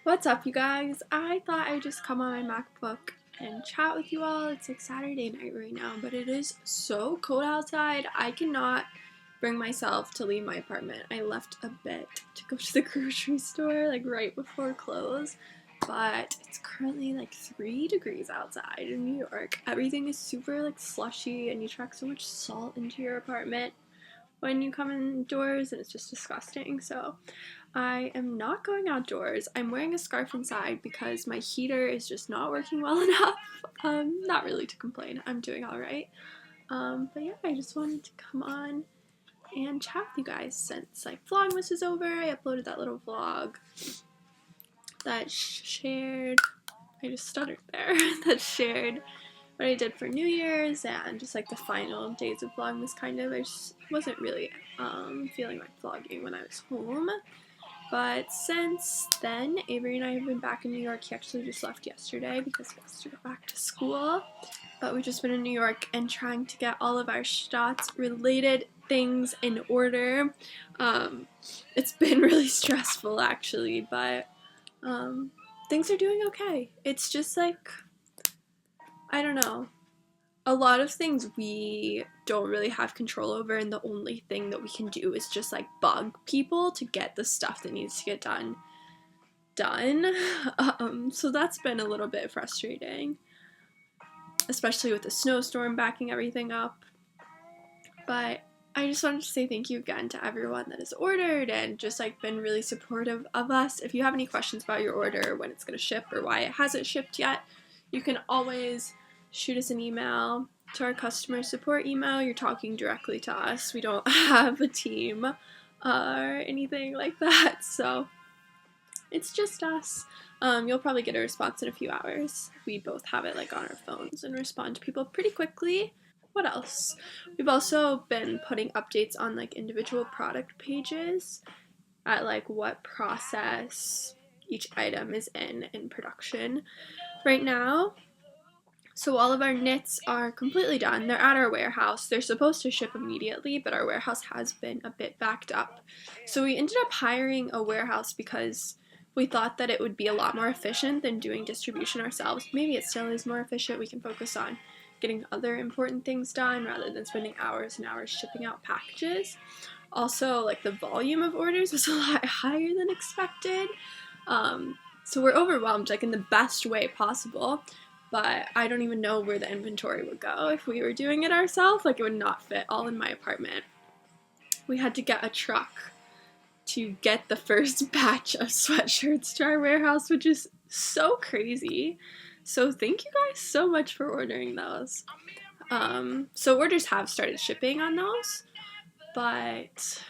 What's up, you guys? I thought I'd just come on my MacBook and chat with you all. It's like Saturday night right now, but it is so cold outside. I cannot bring myself to leave my apartment. I left a bit to go to the grocery store like right before close, but it's currently like 3 degrees outside in New York. Everything is super like slushy and you track so much salt into your apartment when you come indoors and it's just disgusting. So I am not going outdoors. I'm wearing a scarf inside because my heater is just not working well enough. Not really to complain. I'm doing alright. But yeah, I just wanted to come on and chat with you guys since like Vlogmas is over. I uploaded that little vlog that shared, I just stuttered there, that shared what I did for New Year's and just like the final days of Vlogmas kind of. I just wasn't really feeling like vlogging when I was home. But since then, Avery and I have been back in New York. He actually just left yesterday because he has to go back to school. But we've just been in New York and trying to get all of our STAATS related things in order. It's been really stressful actually, but things are doing okay. It's just like, I don't know. A lot of things we don't really have control over, and the only thing that we can do is just like bug people to get the stuff that needs to get done. So that's been a little bit frustrating, especially with the snowstorm backing everything up. But I just wanted to say thank you again to everyone that has ordered and just like been really supportive of us. If you have any questions about your order, when it's gonna ship or why it hasn't shipped yet, you can always shoot us an email to our customer support email. You're talking directly to us. We don't have a team or anything like that, so it's just us. You'll probably get a response in a few hours. We both have it like on our phones and respond to people pretty quickly. What else? We've also been putting updates on like individual product pages at like what process each item is in production right now. So all of our knits are completely done. They're at our warehouse. They're supposed to ship immediately, but our warehouse has been a bit backed up. So we ended up hiring a warehouse because we thought that it would be a lot more efficient than doing distribution ourselves. Maybe it still is more efficient. We can focus on getting other important things done rather than spending hours and hours shipping out packages. Also, like the volume of orders was a lot higher than expected. So we're overwhelmed, like in the best way possible. But I don't even know where the inventory would go if we were doing it ourselves. Like, it would not fit all in my apartment. We had to get a truck to get the first batch of sweatshirts to our warehouse, which is so crazy. So thank you guys so much for ordering those. So orders have started shipping on those, but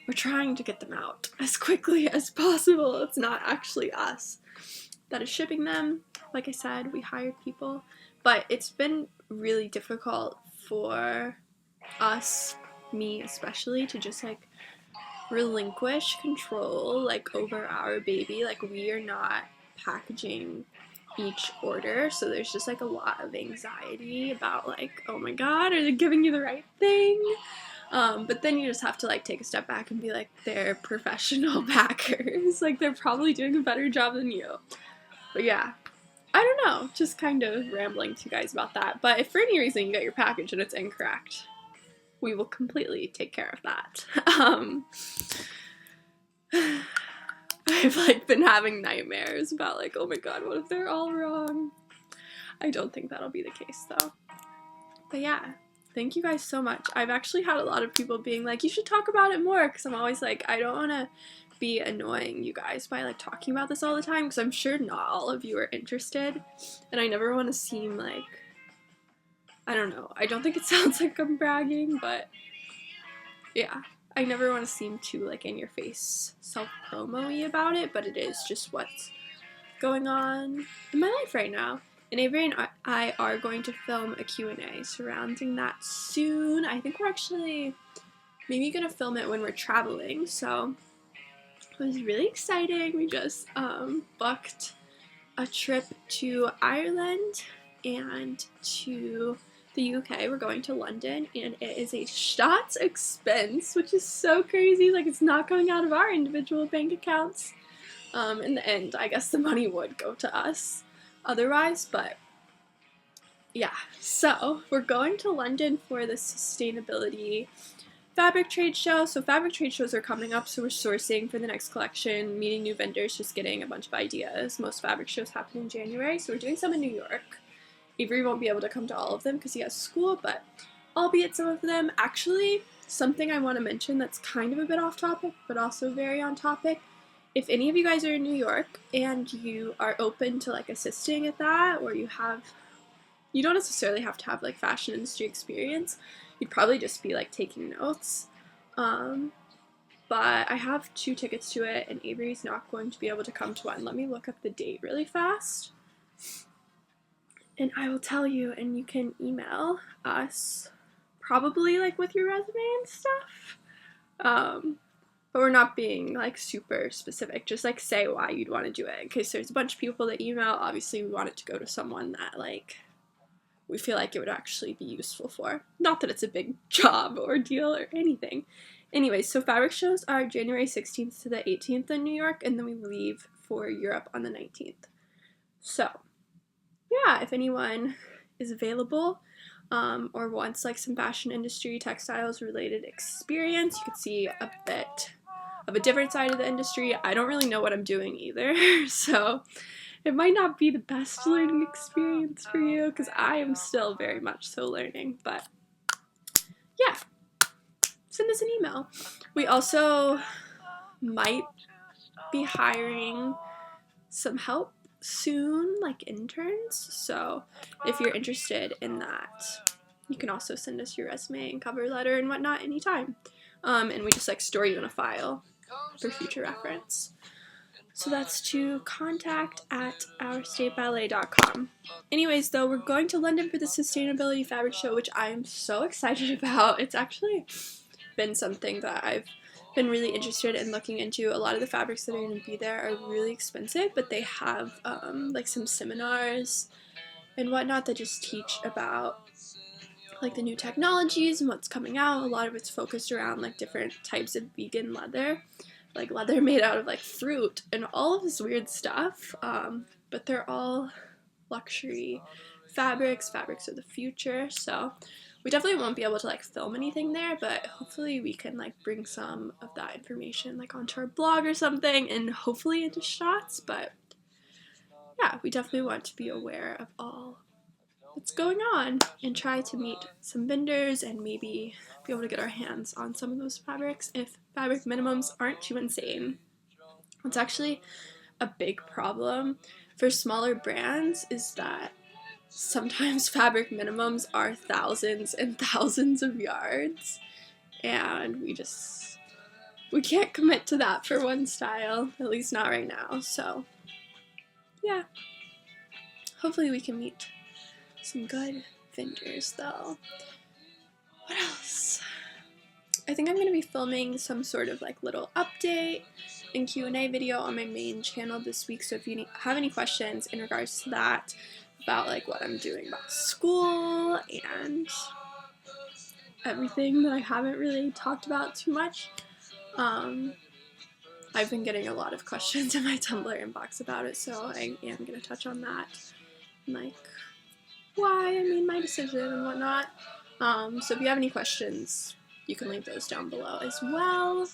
we're trying to get them out as quickly as possible. It's not actually us that is shipping them. Like I said, we hired people, but it's been really difficult for us, me especially, to just like relinquish control like over our baby. Like, we are not packaging each order, so there's just like a lot of anxiety about like, oh my god, are they giving you the right thing? But then you just have to like take a step back and be like, they're professional packers. Like, they're probably doing a better job than you. But yeah, I don't know, just kind of rambling to you guys about that. But if for any reason you get your package and it's incorrect, we will completely take care of that. I've like been having nightmares about like, oh my god, what if they're all wrong? I don't think that'll be the case though. But yeah, thank you guys so much. I've actually had a lot of people being like, you should talk about it more, because I'm always like, I don't want to be annoying you guys by like talking about this all the time, because I'm sure not all of you are interested, and I never want to seem like, I don't know, I don't think it sounds like I'm bragging, but yeah, I never want to seem too like in your face self-promo-y about it, but it is just what's going on in my life right now. And Avery and I are going to film a Q&A surrounding that soon. I think we're actually maybe gonna film it when we're traveling, so it was really exciting. We just booked a trip to Ireland and to the UK. We're going to London, and it is a STAATS expense, which is so crazy. Like, it's not going out of our individual bank accounts. In the end, I guess the money would go to us otherwise, but yeah. So we're going to London for the sustainability fabric trade show. So fabric trade shows are coming up, so we're sourcing for the next collection, meeting new vendors, just getting a bunch of ideas. Most fabric shows happen in January, so we're doing some in New York. Avery won't be able to come to all of them because he has school, but I'll be at some of them. Actually, something I want to mention that's kind of a bit off topic, but also very on topic. If any of you guys are in New York and you are open to like assisting at that, or you don't necessarily have to have like fashion industry experience, you'd probably just be like taking notes. But I have 2 tickets to it, and Avery's not going to be able to come to one. Let me look up the date really fast, and I will tell you, and you can email us, probably like with your resume and stuff. But we're not being like super specific, just like say why you'd want to do it, in case there's a bunch of people that email. Obviously we want it to go to someone that like we feel like it would actually be useful for. Not that it's a big job or deal or anything. Anyways, so fabric shows are January 16th to the 18th in New York, and then we leave for Europe on the 19th. So yeah, if anyone is available or wants like some fashion industry, textiles related experience, you could see a bit of a different side of the industry. I don't really know what I'm doing either, so it might not be the best learning experience for you because I am still very much so learning, but yeah, send us an email. We also might be hiring some help soon, like interns, so if you're interested in that, you can also send us your resume and cover letter and whatnot anytime, and we just like store you in a file for future reference. So that's to contact@ourstateballet.com. Anyways, though, we're going to London for the Sustainability Fabric Show, which I am so excited about. It's actually been something that I've been really interested in looking into. A lot of the fabrics that are going to be there are really expensive, but they have like some seminars and whatnot that just teach about like the new technologies and what's coming out. A lot of it's focused around like different types of vegan leather, like leather made out of like fruit and all of this weird stuff, but they're all luxury fabrics of the future. So we definitely won't be able to like film anything there, but hopefully we can like bring some of that information like onto our blog or something, and hopefully into shots. But yeah, we definitely want to be aware of all that's going on and try to meet some vendors and maybe be able to get our hands on some of those fabrics if fabric minimums aren't too insane. What's actually a big problem for smaller brands is that sometimes fabric minimums are thousands and thousands of yards, and we can't commit to that for one style, at least not right now. So yeah, hopefully we can meet some good vendors though. What else? I think I'm going to be filming some sort of like little update and Q&A video on my main channel this week, so if you have any questions in regards to that, about like what I'm doing about school and everything that I haven't really talked about too much, I've been getting a lot of questions in my Tumblr inbox about it, so I am going to touch on that, like why I made my decision and whatnot. So if you have any questions, you can leave those down below as well.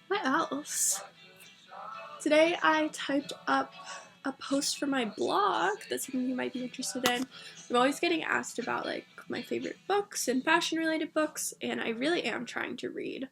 What else? Today I typed up a post for my blog that's something you might be interested in. I'm always getting asked about like my favorite books and fashion related books, and I really am trying to read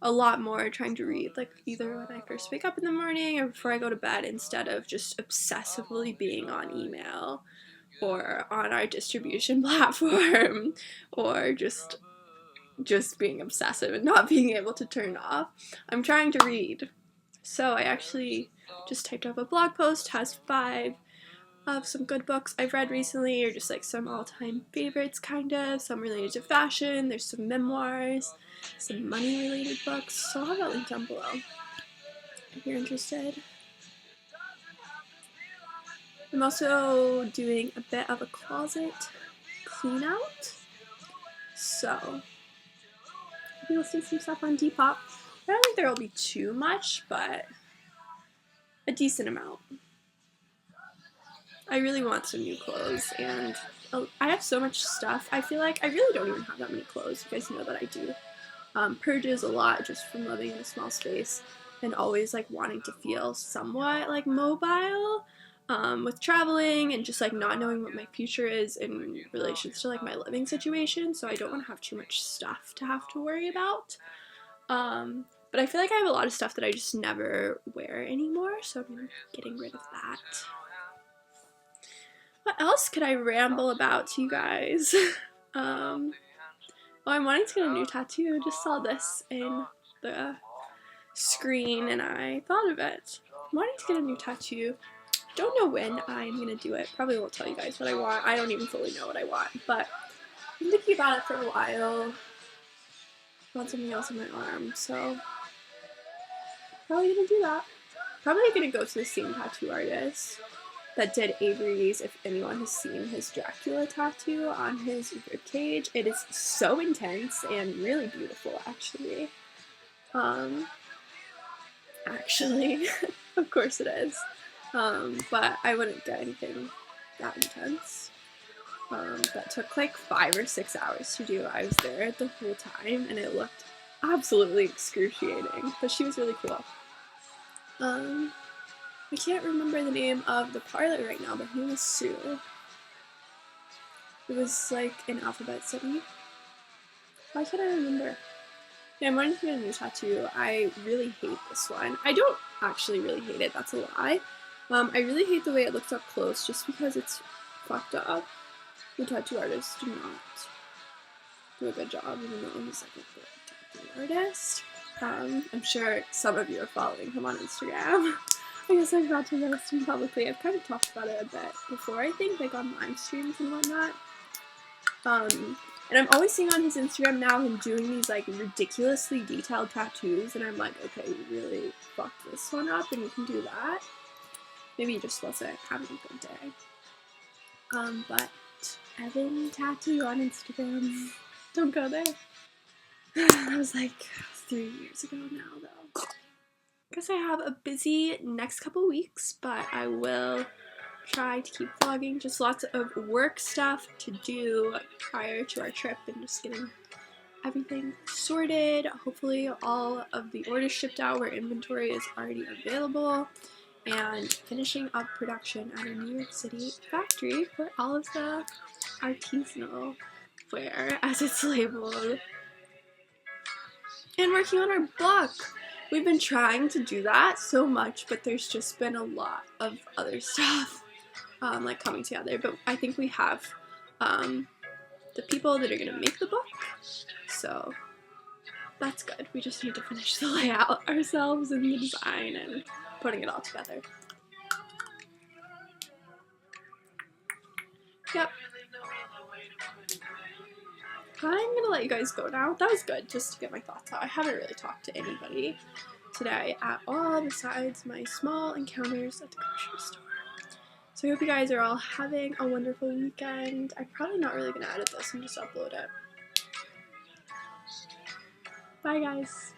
a lot more, trying to read like either when I first wake up in the morning or before I go to bed, instead of just obsessively being on email or on our distribution platform or just being obsessive and not being able to turn off. I'm trying to read. So I actually just typed up a blog post, has 5 of some good books I've read recently, or just like some all-time favorites kind of, some related to fashion, there's some memoirs, some money-related books, so I'll have that link down below if you're interested. I'm also doing a bit of a closet clean out, so you'll see some stuff on Depop. I don't think there will be too much, but a decent amount. I really want some new clothes, and I have so much stuff. I feel like I really don't even have that many clothes. You guys know that I do purges a lot just from living in a small space and always like wanting to feel somewhat like mobile with traveling and just like not knowing what my future is in relation to like my living situation. So I don't want to have too much stuff to have to worry about. But I feel like I have a lot of stuff that I just never wear anymore, so I'm getting rid of that. What else could I ramble about to you guys? Oh, I'm wanting to get a new tattoo. I just saw this in the screen and I thought of it. I'm wanting to get a new tattoo. Don't know when I'm gonna do it. Probably won't tell you guys what I want. I don't even fully know what I want, but I've been thinking about it for a while. I want something else on my arm, so probably gonna do that. Probably gonna go to the same tattoo artist that did Avery's, if anyone has seen his Dracula tattoo on his ribcage. It is so intense and really beautiful, actually. Of course it is. But I wouldn't get anything that intense. That took like 5 or 6 hours to do. I was there the whole time and it looked absolutely excruciating, but she was really cool. I can't remember the name of the parlor right now, but her name was Sue. It was like in Alphabet City. Why can't I remember? Yeah, I'm wanting to get a new tattoo. I really hate this one. I don't actually really hate it, that's a lie. I really hate the way it looks up close just because it's fucked up. The tattoo artist did not do a good job, even though he's like a good tattoo artist. I'm sure some of you are following him on Instagram. I guess I forgot to roast him publicly. I've kind of talked about it a bit before, I think, like on live streams and whatnot. And I'm always seeing on his Instagram now him doing these like ridiculously detailed tattoos, and I'm like, okay, you really fucked this one up and you can do that. Maybe he just wasn't having a good day. But Evan Tattoo on Instagram. Don't go there. That was like 3 years ago now, though. Guess I have a busy next couple weeks, but I will try to keep vlogging. Just lots of work stuff to do prior to our trip and just getting everything sorted. Hopefully all of the orders shipped out where inventory is already available, and finishing up production at a New York City factory for all of the artisanal wear, as it's labeled. And working on our book. We've been trying to do that so much, but there's just been a lot of other stuff like coming together. But I think we have the people that are going to make the book, so that's good. We just need to finish the layout ourselves and the design and putting it all together. Yep. I'm gonna let you guys go now. That was good, just to get my thoughts out. I haven't really talked to anybody today at all besides my small encounters at the grocery store. So I hope you guys are all having a wonderful weekend. I'm probably not really gonna edit this and just upload it. Bye guys.